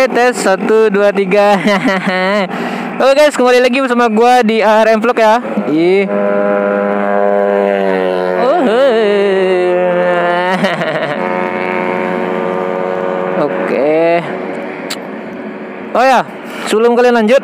Oke, tes 1 2 3. Oke guys, kembali lagi bersama gua di ARM Vlog ya. Oke. Oh ya, sebelum kalian lanjut,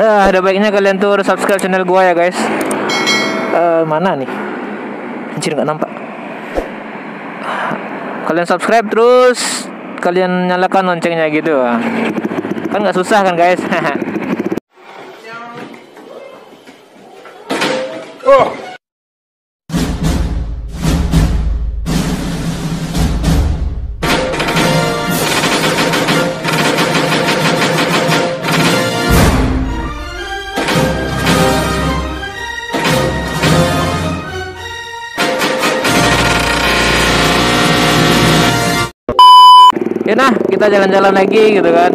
ada baiknya kalian tuh subscribe channel gua ya guys. Mana nih? Anjir, nggak nampak. Kalian subscribe terus kalian nyalakan loncengnya gitu. Kan nggak susah kan guys. Oh. Ya nah, kita jalan-jalan lagi gitu kan.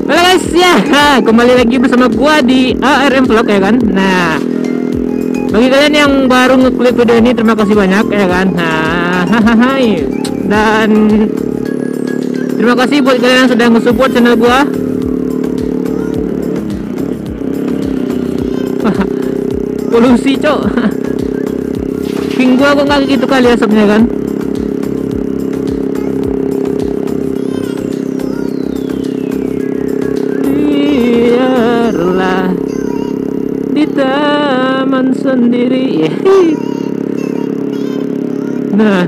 Halo guys ya, kembali lagi bersama gua di ARM Vlog ya kan. Nah, bagi kalian yang baru ngeklik video ini, terima kasih banyak ya kan. Dan terima kasih buat kalian yang sudah nge-support channel gua. Polusi cok. Ping gua kok nggak gitu kali asapnya kan. Biarlah di taman sendiri. Nah,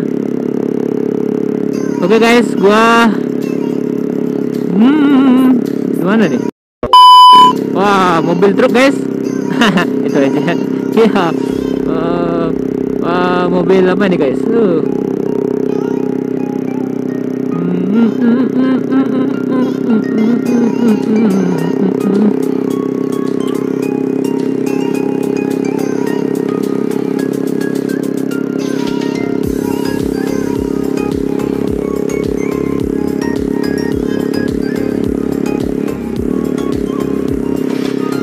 oke guys, gua gimana nih? Wah, mobil truk guys. Itu aja. Ya, mobil apa nih guys?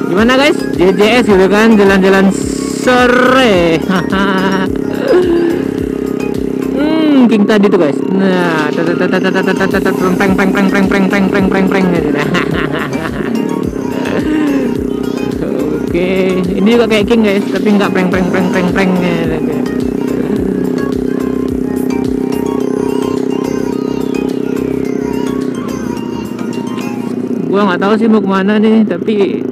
Gimana guys? JJS gitu kan, jalan-jalan sore. King tadi tuh guys. Nah, peng. Oke, ini juga kayak King guys, tapi nggak peng. Gua nggak tahu sih mau kemana nih, tapi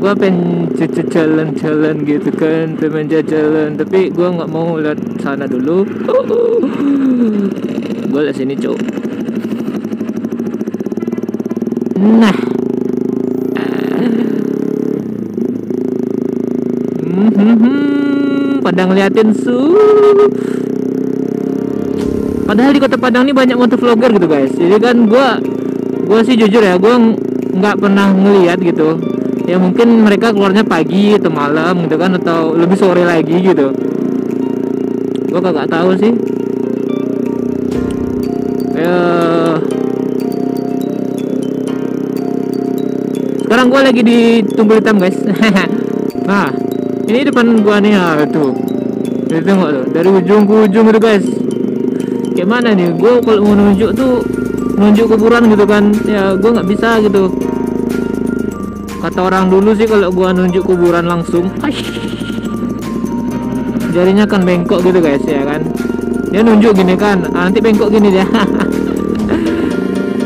gua pengen jalan-jalan gitu kan, pengen jalan, tapi gua nggak mau lihat sana dulu. Gua lihat sini cok. Nah, Padang liatin Padahal di kota Padang ini banyak motovlogger gitu guys. Jadi kan gua sih jujur ya, gua nggak pernah ngeliat gitu. Ya mungkin mereka keluarnya pagi atau malam gitu kan, atau lebih sore lagi gitu. Gua kagak tahu sih. Sekarang gua lagi di Tunggul Hitam guys. Nah, ini depan gua nih ya, tuh. Jadi tengok tuh, dari ujung ke ujung gitu guys. Kayak mana nih? Gua kalau mau nunjuk tuh nunjuk kuburan gitu kan. Ya gua nggak bisa gitu. Kata orang dulu sih kalau gua nunjuk kuburan langsung, jarinya kan bengkok gitu guys ya kan. Dia nunjuk gini kan, nanti bengkok gini dia.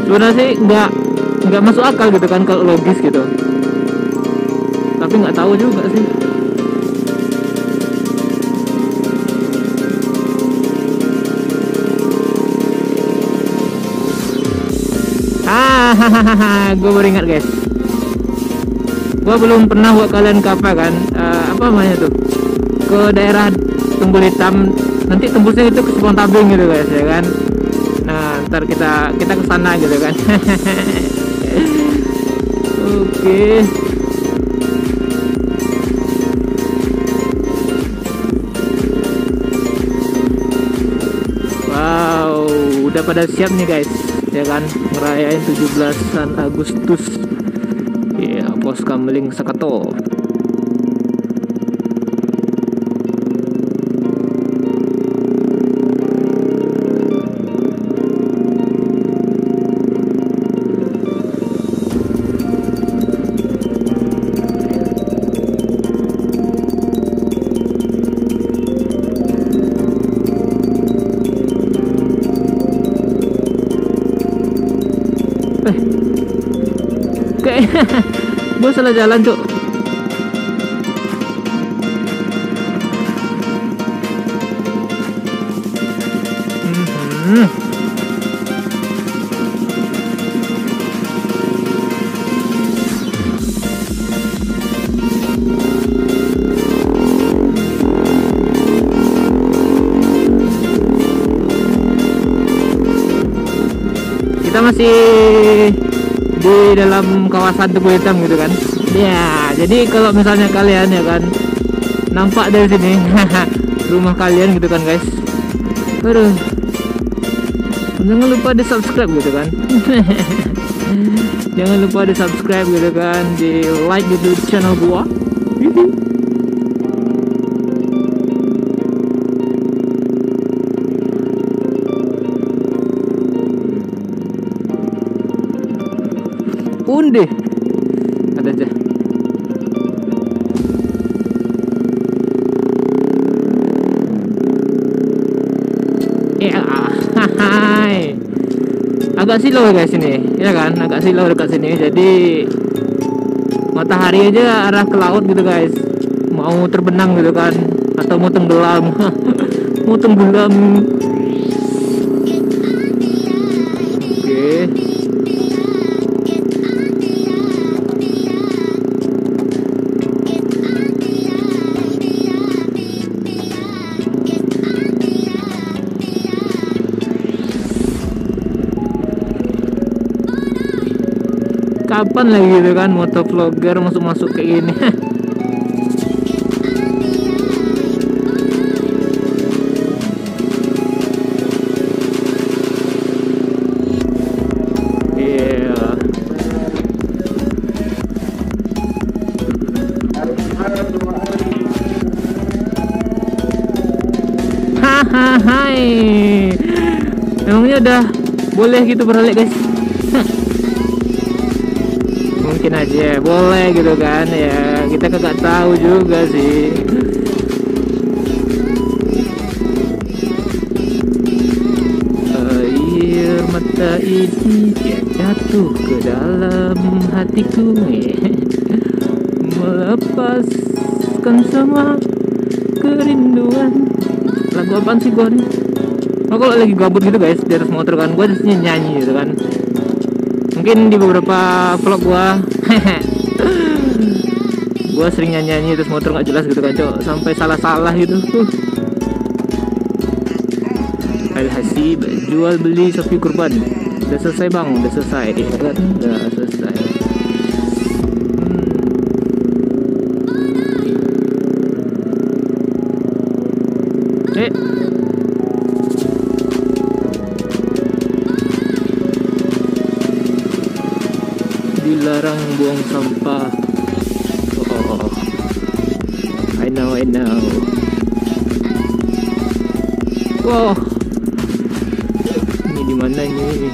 Sebenarnya sih nggak masuk akal gitu kan kalau logis gitu. Tapi nggak tahu juga sih. Gue baru ingat guys. Gua belum pernah buat kalian ke apa kan, apa namanya tuh, ke daerah Tunggul Hitam. Nanti tembusnya itu ke Sepontabing gitu guys ya kan. Nah, ntar kita ke sana gitu kan. Oke. pada siap nih guys, ya kan, ngerayain 17-an Agustus. Ya, Pos Kamling Sakato. Gue salah jalan cuk. Kita masih di dalam kawasan Tugu Hitam gitu kan. Ya, jadi kalau misalnya kalian ya kan nampak dari sini rumah kalian gitu kan guys. Aduh, jangan lupa di subscribe gitu kan. Jangan lupa di subscribe gitu kan, di like gitu channel gua. Undi ada aja. Hai. Agak silau guys ini, ya kan, agak silau dekat sini. Jadi matahari aja arah ke laut gitu guys, mau terbenam gitu kan, atau mau tenggelam. Mau tenggelam. Oke. Kapan lagi gitu kan motovlogger masuk kayak gini. Hai. Emangnya udah boleh gitu beralih guys? Mungkin aja boleh gitu kan, ya kita kagak tahu juga sih. Air mata ini jatuh ke dalam hatiku, melepaskan semua kerinduan. Lagu apaan sih gua nih? Oh, kalau lagi gabut gitu guys di atas motor kan, gua biasanya nyanyi gitu kan. Mungkin di beberapa vlog gua gua sering nyanyi terus motor nggak jelas gitu kan cok, sampai salah-salah gitu. Alhasil jual beli sapi kurban udah selesai bang, udah selesai ya kan, udah selesai. Dilarang buang sampah. Oh, I know. Wow, ini di mana ini?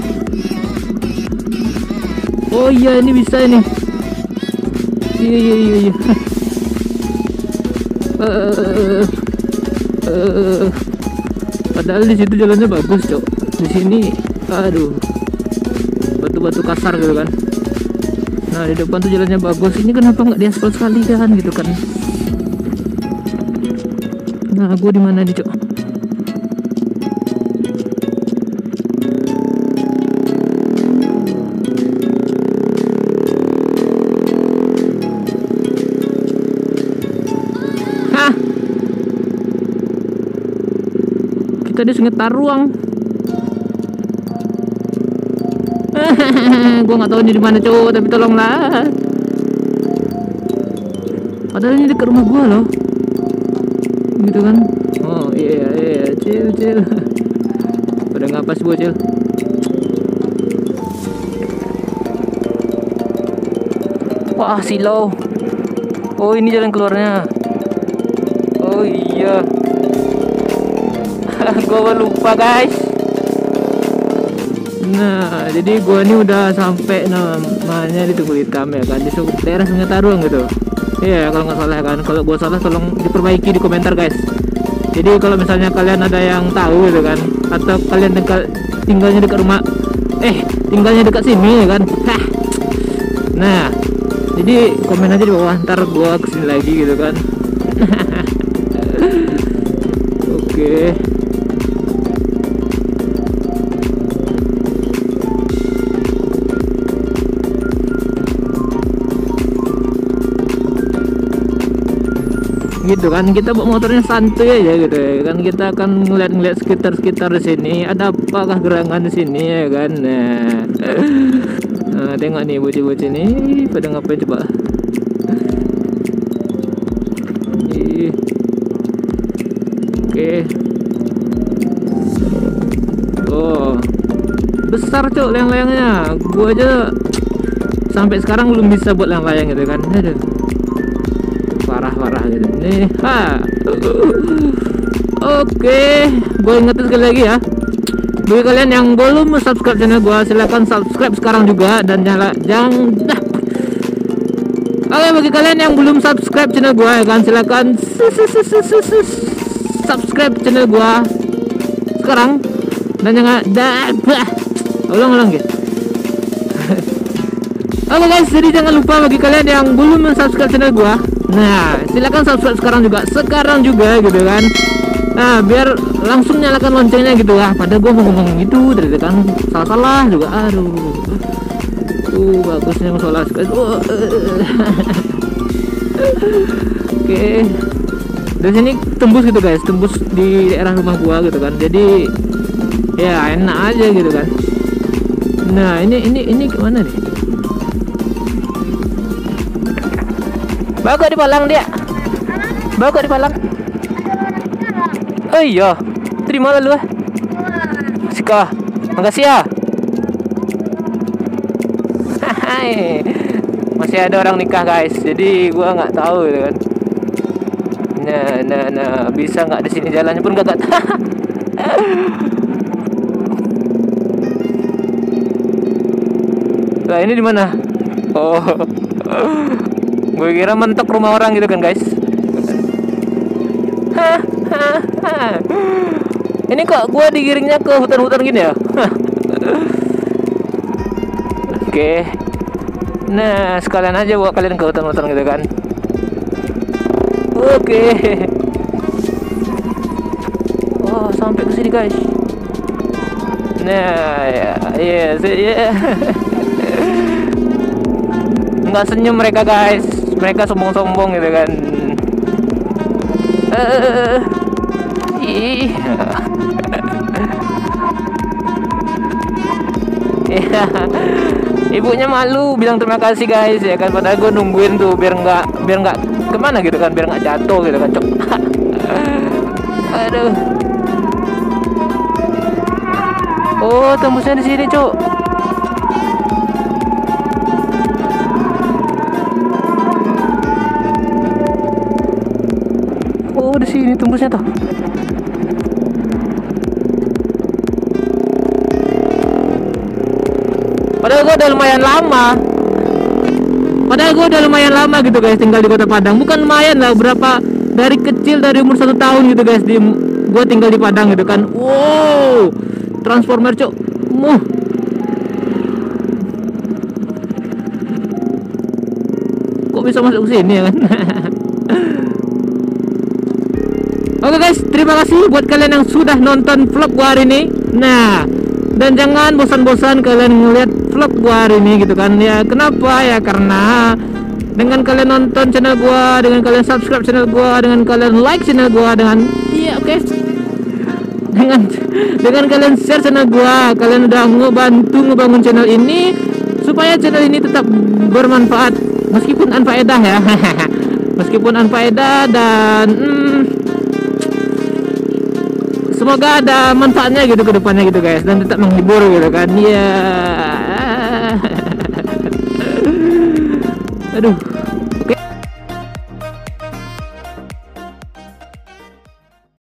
Oh iya, ini bisa ini. Iya. Padahal di situ jalannya bagus cok. Di sini, aduh, batu-batu kasar gitu kan. Nah di depan tuh jalannya bagus, ini kenapa nggak diaspal sekali kan gitu kan? Nah gue di mana nih cok? Hah? Kita di Sungai Taruang. Gue nggak tahu ini di mana cowok, tapi tolonglah. Padahal ini dekat rumah gue loh, gitu kan? Oh iya, chill. Udah ngapas gue chill. Wah, silau. Oh, ini jalan keluarnya. Oh iya. Gua lupa guys. Nah, jadi gua ini udah sampai namanya di Tunggul Hitam ya kan, di daerah Sungai Tarung gitu. Iya, kalau nggak salah kan. Kalau gua salah tolong diperbaiki di komentar guys. Jadi kalau misalnya kalian ada yang tahu gitu kan, atau kalian tinggalnya dekat rumah, tinggalnya dekat sini ya kan. Hah. Nah, jadi komen aja di bawah, ntar gua kesini lagi gitu kan. Oke. Gitu kan, kita bawa motornya santuy aja gitu ya kan, kita akan ngeliat sekitar di sini ada apakah gerangan di sini ya kan. Nah, tengok nih bocil-bocil nih pada ngapain coba. Oke. Oh, besar cok layang-layangnya. Gua aja sampai sekarang belum bisa buat layang-layang gitu kan. Aduh, parah gitu nih. Oke, gue ingetin sekali lagi ya, bagi kalian yang belum subscribe channel gue, silahkan subscribe sekarang juga dan Oke, bagi kalian yang belum subscribe channel gue ya kan, silahkan subscribe channel gue sekarang dan ulang gitu. Oke guys, jadi jangan lupa bagi kalian yang belum subscribe channel gue, nah silahkan subscribe sekarang juga gitu kan. Nah, biar langsung nyalakan loncengnya gitu lah. Padahal gue mau ngomong gitu dari kan salah juga. Aduh. Bagusnya salah guys. Oke. Dari sini tembus gitu guys, tembus di daerah rumah gua gitu kan. Jadi ya enak aja gitu kan. Nah, ini gimana nih? Bagus di palang dia. Bagus di palang. Oh iya, terima lalu Sika, makasih ya. Masih ada orang nikah guys, jadi gua nggak tahu gitu kan. Nah, bisa nggak di sini jalannya pun nggak tahu. Nah, ini di mana? Oh, gue kira mentok rumah orang gitu kan guys. Ini kok gua digiringnya ke hutan-hutan gini ya? Oke. Nah, sekalian aja bawa kalian ke hutan-hutan gitu kan. Oke. Oh, sampai ke sini guys. Nah, ya. Nggak senyum mereka guys. Mereka sombong-sombong gitu kan. Ibunya malu bilang terima kasih guys ya kan, padahal gue nungguin tuh biar nggak kemana gitu kan, biar nggak jatuh gitu kan cok. Aduh. Oh, tembusnya di sini cok. Oh, di sini tembusnya tuh. Padahal gue udah lumayan lama gitu guys tinggal di Kota Padang. Bukan lumayan lah, berapa dari kecil, dari umur 1 tahun gitu guys gue tinggal di Padang gitu kan. Wow, transformer cok. Kok bisa masuk ke sini ya kan? Oke guys, terima kasih buat kalian yang sudah nonton vlog gua hari ini. Nah, dan jangan bosan-bosan kalian ngeliat vlog gua hari ini gitu kan ya. Kenapa ya? Karena dengan kalian nonton channel gua, dengan kalian subscribe channel gua, dengan kalian like channel gua, dengan dengan kalian share channel gua, kalian udah ngebantu ngebangun channel ini supaya channel ini tetap bermanfaat meskipun unfaedah ya. Meskipun unfaedah dan semoga ada manfaatnya gitu ke depannya gitu guys, dan tetap menghibur gitu kan ya. Aduh.